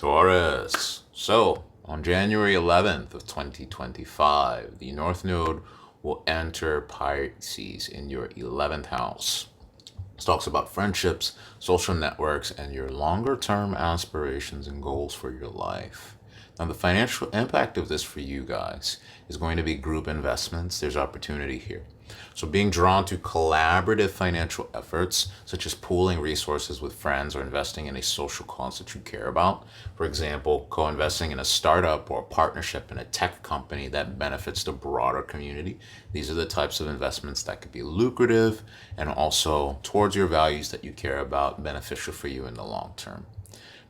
Taurus. So, on January 11th of 2025, the North Node will enter Pisces in your 11th house. This talks about friendships, social networks, and your longer term aspirations and goals for your life. Now, the financial impact of this for you guys is going to be group investments. There's opportunity here. So, being drawn to collaborative financial efforts, such as pooling resources with friends or investing in a social cause that you care about. For example, co investing in a startup or a partnership in a tech company that benefits the broader community. These are the types of investments that could be lucrative and also towards your values that you care about, beneficial for you in the long term.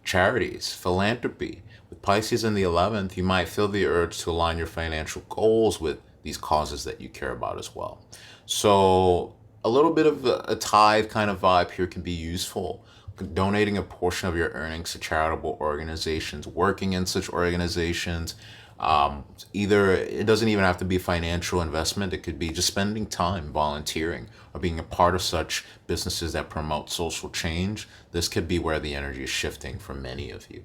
Charities, philanthropy. With Pisces in the 11th, you might feel the urge to align your financial goals with these causes that you care about as well. So, a little bit of a tithe kind of vibe here can be useful. Donating a portion of your earnings to charitable organizations, working in such organizations. Either it doesn't even have to be financial investment, it could be just spending time volunteering or being a part of such businesses that promote social change. This could be where the energy is shifting for many of you.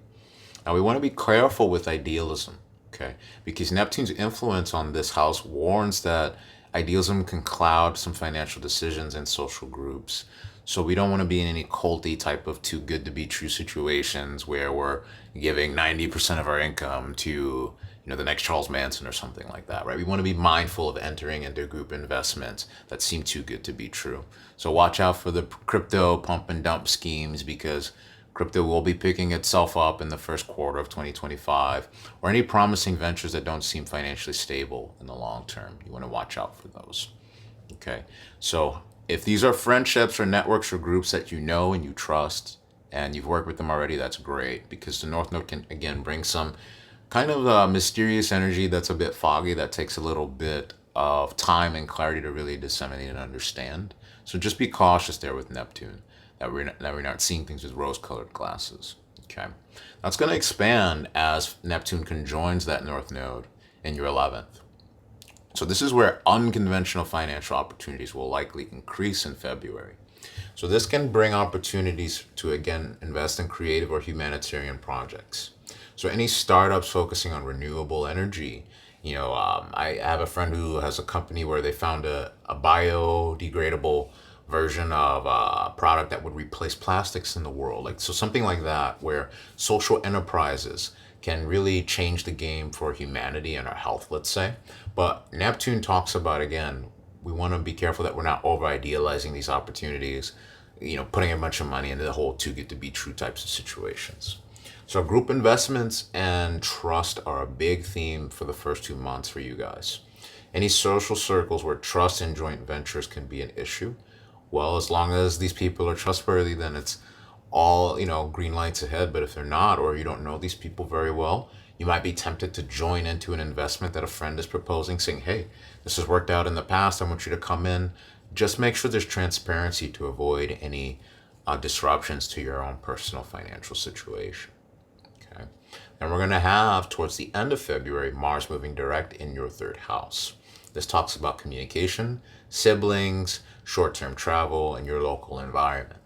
Now, we want to be careful with idealism, okay? Because Neptune's influence on this house warns that idealism can cloud some financial decisions in social groups. So we don't want to be in any culty type of too good to be true situations where we're giving 90% of our income to, the next Charles Manson or something like that, right? We want to be mindful of entering into group investments that seem too good to be true. So watch out for the crypto pump and dump schemes, because crypto will be picking itself up in the first quarter of 2025, or any promising ventures that don't seem financially stable in the long term. You want to watch out for those. Okay. So if these are friendships or networks or groups that you know and you trust and you've worked with them already, that's great, because the North Node can again bring some kind of mysterious energy that's a bit foggy, that takes a little bit of time and clarity to really disseminate and understand. So just be cautious there with Neptune, that we're not seeing things with rose-colored glasses. Okay, that's going to expand as Neptune conjoins that North Node in your 11th. So this is where unconventional financial opportunities will likely increase in February. So this can bring opportunities to again invest in creative or humanitarian projects. So any startups focusing on renewable energy, I have a friend who has a company where they found a biodegradable version of a product that would replace plastics in the world. So something like that, where social enterprises can really change the game for humanity and our health, let's say. But Neptune talks about, again, we want to be careful that we're not over idealizing these opportunities, putting a bunch of money into the whole too good to be true types of situations. So group investments and trust are a big theme for the first 2 months for you guys. Any social circles where trust and joint ventures can be an issue, well, as long as these people are trustworthy, then it's all, green lights ahead. But if they're not, or you don't know these people very well, you might be tempted to join into an investment that a friend is proposing, saying, hey, this has worked out in the past, I want you to come in. Just make sure there's transparency to avoid any disruptions to your own personal financial situation. Okay. And we're going to have, towards the end of February, Mars moving direct in your 3rd house. This talks about communication, siblings, short-term travel, and your local environment.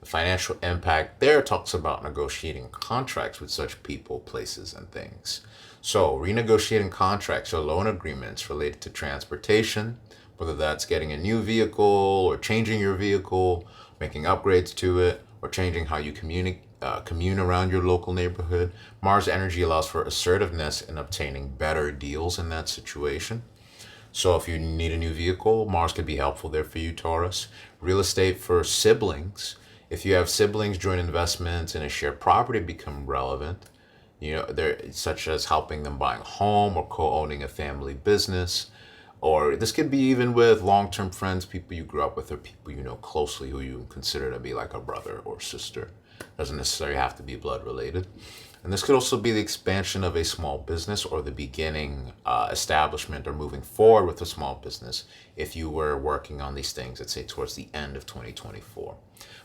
The financial impact there talks about negotiating contracts with such people, places, and things. So renegotiating contracts or loan agreements related to transportation, whether that's getting a new vehicle or changing your vehicle, making upgrades to it, or changing how you commune around your local neighborhood. Mars energy allows for assertiveness in obtaining better deals in that situation. So if you need a new vehicle, Mars could be helpful there for you, Taurus. Real estate for siblings. If you have siblings, joint investments in a shared property become relevant. They're such as helping them buy a home or co-owning a family business. Or this could be even with long-term friends, people you grew up with, or people you know closely who you consider to be like a brother or sister. Doesn't necessarily have to be blood related. And this could also be the expansion of a small business or the beginning establishment or moving forward with a small business if you were working on these things, let's say towards the end of 2024.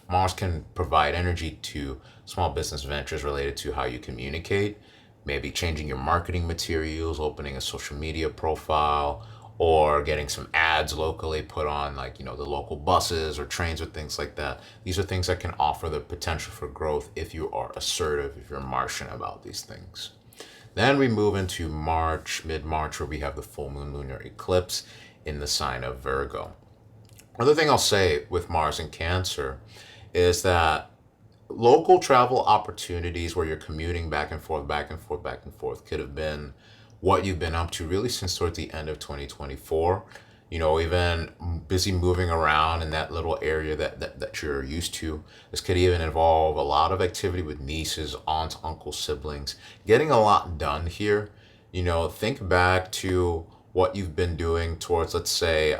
Mars can provide energy to small business ventures related to how you communicate, maybe changing your marketing materials, opening a social media profile, or getting some ads locally put on, like, the local buses or trains or things like that. These are things that can offer the potential for growth if you are assertive, if you're Martian about these things. Then we move into March, mid-March, where we have the full moon lunar eclipse in the sign of Virgo. Another thing I'll say with Mars in Cancer is that local travel opportunities where you're commuting back and forth, back and forth, back and forth could have been what you've been up to really since towards the end of 2024. Even busy moving around in that little area that you're used to. This could even involve a lot of activity with nieces, aunts, uncles, siblings, getting a lot done here. Think back to what you've been doing towards, let's say,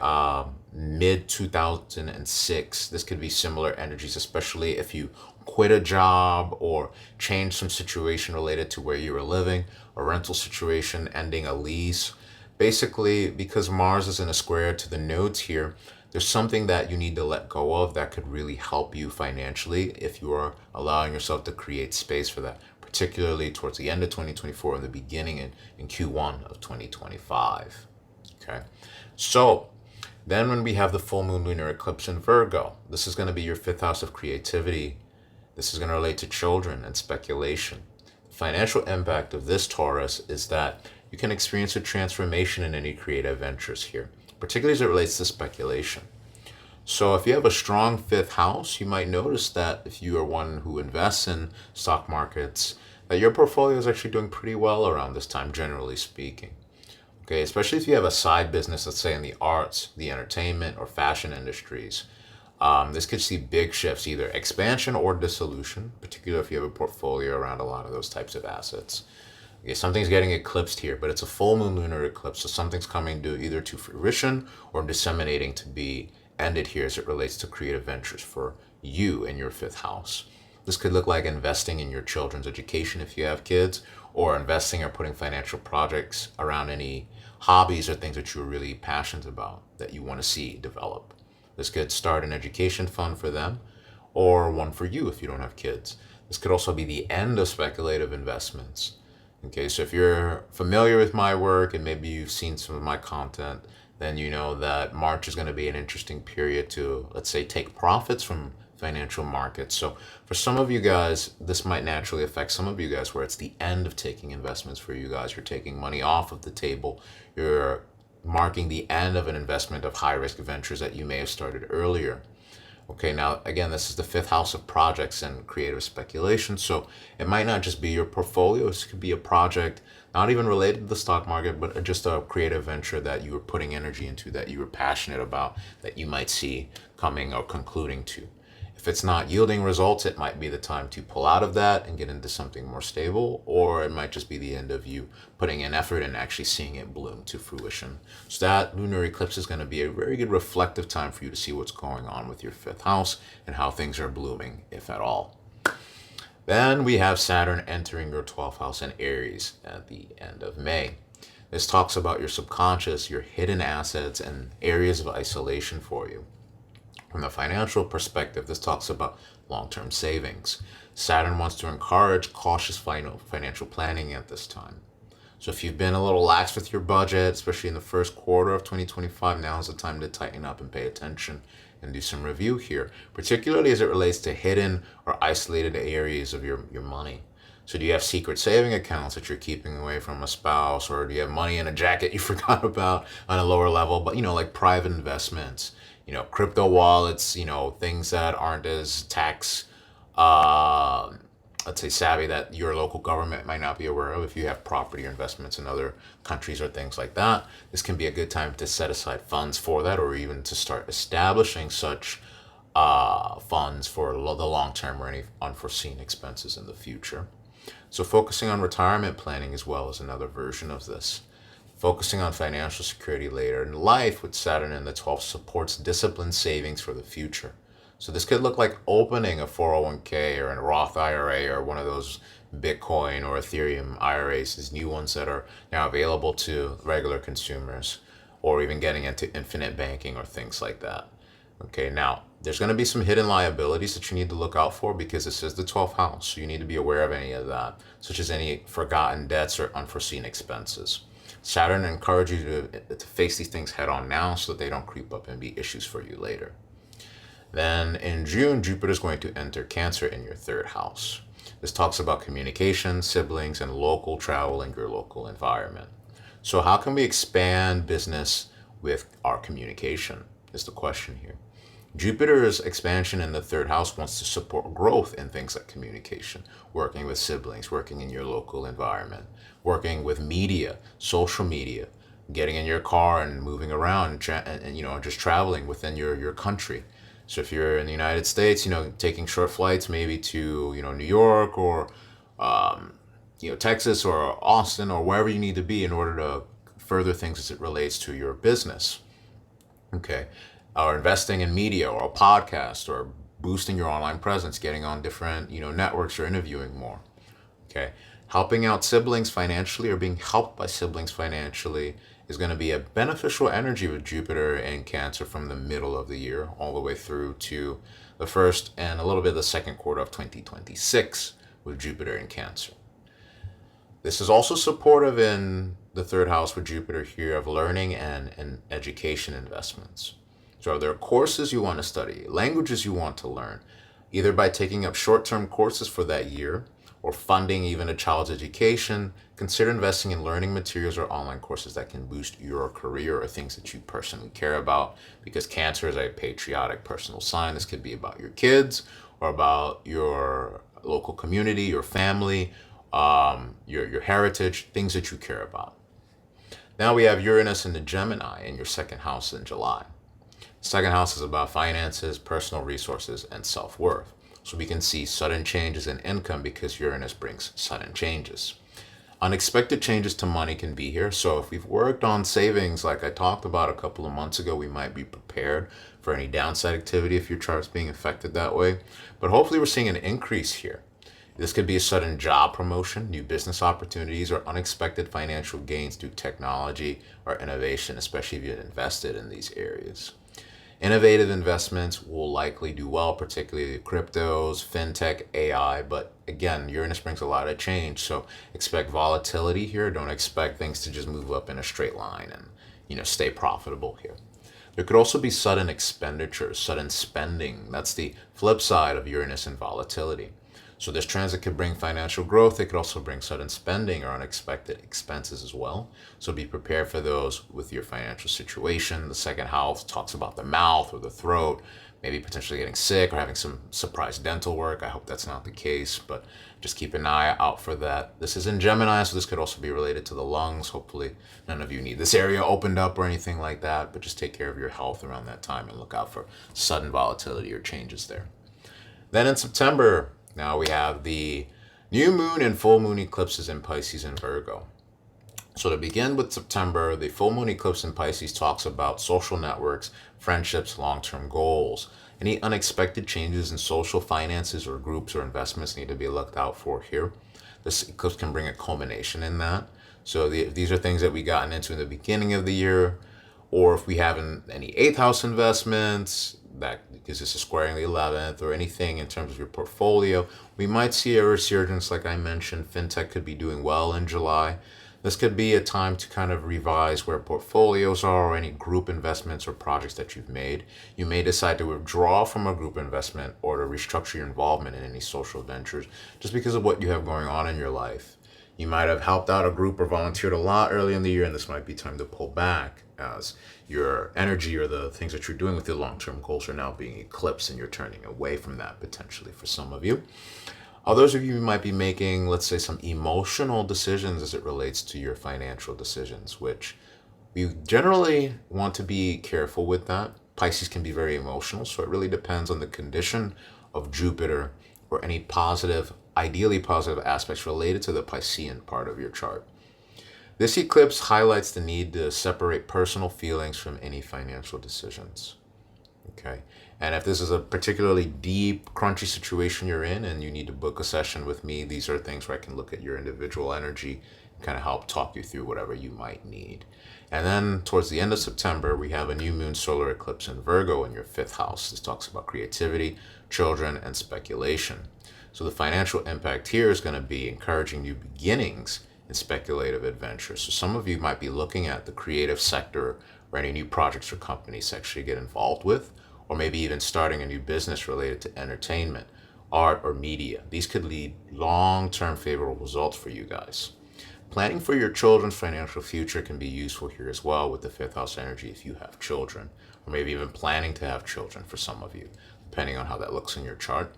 mid 2006. This could be similar energies, especially if you quit a job or change some situation related to where you were living, a rental situation, ending a lease. Basically, because Mars is in a square to the nodes here, there's something that you need to let go of that could really help you financially if you are allowing yourself to create space for that, particularly towards the end of 2024 and the beginning in Q1 of 2025. Okay, so then when we have the full moon lunar eclipse in Virgo, this is going to be your fifth house of creativity. This is going to relate to children and speculation. The financial impact of this Taurus is that you can experience a transformation in any creative ventures here, particularly as it relates to speculation. So if you have a strong fifth house, you might notice that if you are one who invests in stock markets, that your portfolio is actually doing pretty well around this time, generally speaking. Okay, especially if you have a side business, let's say in the arts, the entertainment, or fashion industries. This could see big shifts, either expansion or dissolution, particularly if you have a portfolio around a lot of those types of assets. Okay, something's getting eclipsed here, but it's a full moon lunar eclipse, so something's coming to either to fruition or disseminating to be ended here as it relates to creative ventures for you in your fifth house. This could look like investing in your children's education if you have kids, or investing or putting financial projects around any hobbies or things that you're really passionate about that you want to see develop. This could start an education fund for them, or one for you if you don't have kids. This could also be the end of speculative investments. Okay, so if you're familiar with my work and maybe you've seen some of my content, then you know that March is going to be an interesting period to, let's say, take profits from financial markets. So for some of you guys, this might naturally affect some of you guys where it's the end of taking investments for you guys. You're taking money off of the table. You're marking the end of an investment of high risk ventures that you may have started earlier. Okay, now again, this is the fifth house of projects and creative speculation. So it might not just be your portfolio, this could be a project not even related to the stock market, but just a creative venture that you were putting energy into, that you were passionate about, that you might see coming or concluding to. If it's not yielding results, it might be the time to pull out of that and get into something more stable, or it might just be the end of you putting in effort and actually seeing it bloom to fruition. So that lunar eclipse is going to be a very good reflective time for you to see what's going on with your fifth house and how things are blooming, if at all. Then we have Saturn entering your 12th house in Aries at the end of May. This talks about your subconscious, your hidden assets, and areas of isolation for you. From a financial perspective, this talks about long-term savings. Saturn wants to encourage cautious financial planning at this time. So if you've been a little lax with your budget, especially in the first quarter of 2025, now is the time to tighten up and pay attention and do some review here, particularly as it relates to hidden or isolated areas of your money. So do you have secret saving accounts that you're keeping away from a spouse, or do you have money in a jacket you forgot about on a lower level, but like private investments, crypto wallets, things that aren't as tax, let's say, savvy, that your local government might not be aware of. If you have property or investments in other countries or things like that, this can be a good time to set aside funds for that, or even to start establishing such funds for the long term or any unforeseen expenses in the future. So focusing on retirement planning as well is another version of this. Focusing on financial security later in life with Saturn in the 12th supports disciplined savings for the future. So this could look like opening a 401k or a Roth IRA or one of those Bitcoin or Ethereum IRAs, these new ones that are now available to regular consumers, or even getting into infinite banking or things like that. Okay, now there's going to be some hidden liabilities that you need to look out for because this is the 12th house. So you need to be aware of any of that, such as any forgotten debts or unforeseen expenses. Saturn encourages you to face these things head on now so that they don't creep up and be issues for you later. Then in June, Jupiter is going to enter Cancer in your third house. This talks about communication, siblings, and local travel in your local environment. So, how can we expand business with our communication? Is the question here. Jupiter's expansion in the third house wants to support growth in things like communication, working with siblings, working in your local environment, working with media, social media, getting in your car and moving around and just traveling within your country. So if you're in the United States, taking short flights maybe to, New York or, Texas or Austin or wherever you need to be in order to further things as it relates to your business. Okay. Or investing in media or a podcast or boosting your online presence, getting on different, networks or interviewing more. Okay. Helping out siblings financially or being helped by siblings financially is going to be a beneficial energy with Jupiter in Cancer from the middle of the year all the way through to the first and a little bit of the second quarter of 2026 with Jupiter in Cancer. This is also supportive in the third house with Jupiter here of learning and education investments. So are there courses you want to study, languages you want to learn, either by taking up short-term courses for that year or funding even a child's education? Consider investing in learning materials or online courses that can boost your career or things that you personally care about, because Cancer is a patriotic personal sign. This could be about your kids or about your local community, your family, your heritage, things that you care about. Now we have Uranus in the Gemini in your second house in July. Second house is about finances, personal resources, and self-worth. So we can see sudden changes in income because Uranus brings sudden changes. Unexpected changes to money can be here. So if we've worked on savings, like I talked about a couple of months ago, we might be prepared for any downside activity if your chart's being affected that way. But hopefully we're seeing an increase here. This could be a sudden job promotion, new business opportunities, or unexpected financial gains through technology or innovation, especially if you've invested in these areas. Innovative investments will likely do well, particularly cryptos, fintech, AI. But again, Uranus brings a lot of change. So expect volatility here. Don't expect things to just move up in a straight line and, stay profitable here. There could also be sudden expenditures, sudden spending. That's the flip side of Uranus and volatility. So this transit could bring financial growth. It could also bring sudden spending or unexpected expenses as well. So be prepared for those with your financial situation. The second house talks about the mouth or the throat, maybe potentially getting sick or having some surprise dental work. I hope that's not the case, but just keep an eye out for that. This is in Gemini, so this could also be related to the lungs. Hopefully none of you need this area opened up or anything like that, but just take care of your health around that time and look out for sudden volatility or changes there. Then in September, now we have the new moon and full moon eclipses in Pisces and Virgo. So to begin with September, the full moon eclipse in Pisces talks about social networks, friendships, long-term goals. Any unexpected changes in social finances or groups or investments need to be looked out for here. This eclipse can bring a culmination in that. So these are things that we gotten into in the beginning of the year, or if we have any eighth house investments, that because this is squaring the 11th, or anything in terms of your portfolio, we might see a resurgence. Like I mentioned, fintech could be doing well in July. This could be a time to kind of revise where portfolios are or any group investments or projects that you've made. You may decide to withdraw from a group investment or to restructure your involvement in any social ventures just because of what you have going on in your life. You might have helped out a group or volunteered a lot early in the year, and this might be time to pull back as your energy or the things that you're doing with your long-term goals are now being eclipsed and you're turning away from that potentially for some of you. Others of you might be making, let's say, some emotional decisions as it relates to your financial decisions, which we generally want to be careful with that. Pisces can be very emotional, so it really depends on the condition of Jupiter or any positive, ideally positive aspects related to the Piscean part of your chart. This eclipse highlights the need to separate personal feelings from any financial decisions. Okay. And if this is a particularly deep, crunchy situation you're in and you need to book a session with me, these are things where I can look at your individual energy and kind of help talk you through whatever you might need. And then towards the end of September, we have a new moon solar eclipse in Virgo in your fifth house. This talks about creativity, children, and speculation. So the financial impact here is going to be encouraging new beginnings and speculative adventures. So some of you might be looking at the creative sector or any new projects or companies to actually get involved with, or maybe even starting a new business related to entertainment, art, or media. These could lead long-term favorable results for you guys. Planning for your children's financial future can be useful here as well with the fifth house energy if you have children, or maybe even planning to have children for some of you, depending on how that looks in your chart.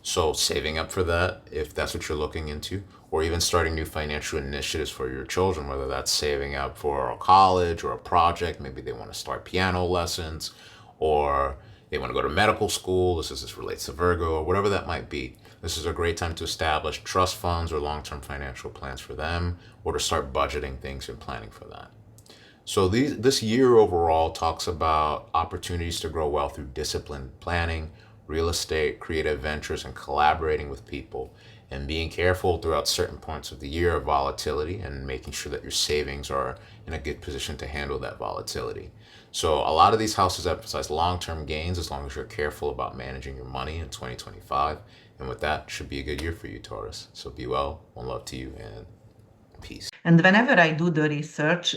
So saving up for that, if that's what you're looking into, or even starting new financial initiatives for your children, whether that's saving up for a college or a project, maybe they want to start piano lessons, or they want to go to medical school, this relates to Virgo, or whatever that might be. This is a great time to establish trust funds or long-term financial plans for them, or to start budgeting things and planning for that. So this year overall talks about opportunities to grow wealth through disciplined planning, real estate, creative ventures, and collaborating with people, and being careful throughout certain points of the year of volatility and making sure that your savings are in a good position to handle that volatility. So a lot of these houses emphasize long-term gains as long as you're careful about managing your money in 2025. And with that, should be a good year for you, Taurus. So be well, one love to you, and peace. And whenever I do the research,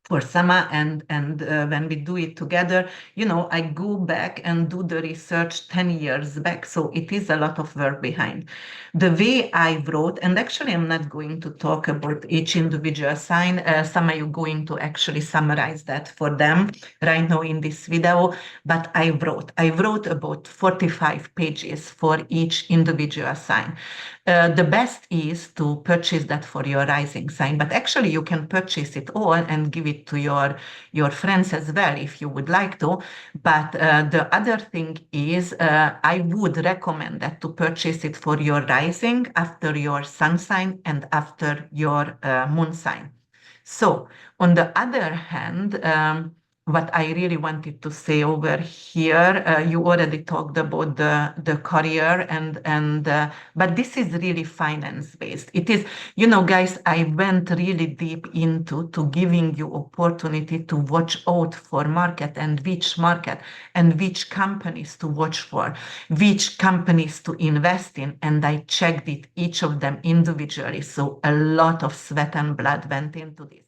for Sama and when we do it together, I go back and do the research 10 years back. So it is a lot of work behind. The way I wrote, and actually I'm not going to talk about each individual sign. Sama, you're going to actually summarize that for them right now in this video. But I wrote about 45 pages for each individual sign. The best is to purchase that for your rising sign, but actually you can purchase it all and give it to your friends as well if you would like to. But the other thing is I would recommend that to purchase it for your rising, after your sun sign, and after your moon sign. So on the other hand, what I really wanted to say over here, you already talked about the career and but this is really finance based. It is, guys, I went really deep into to giving you opportunity to watch out for market and which companies to watch for, which companies to invest in, and I checked it each of them individually. So a lot of sweat and blood went into this.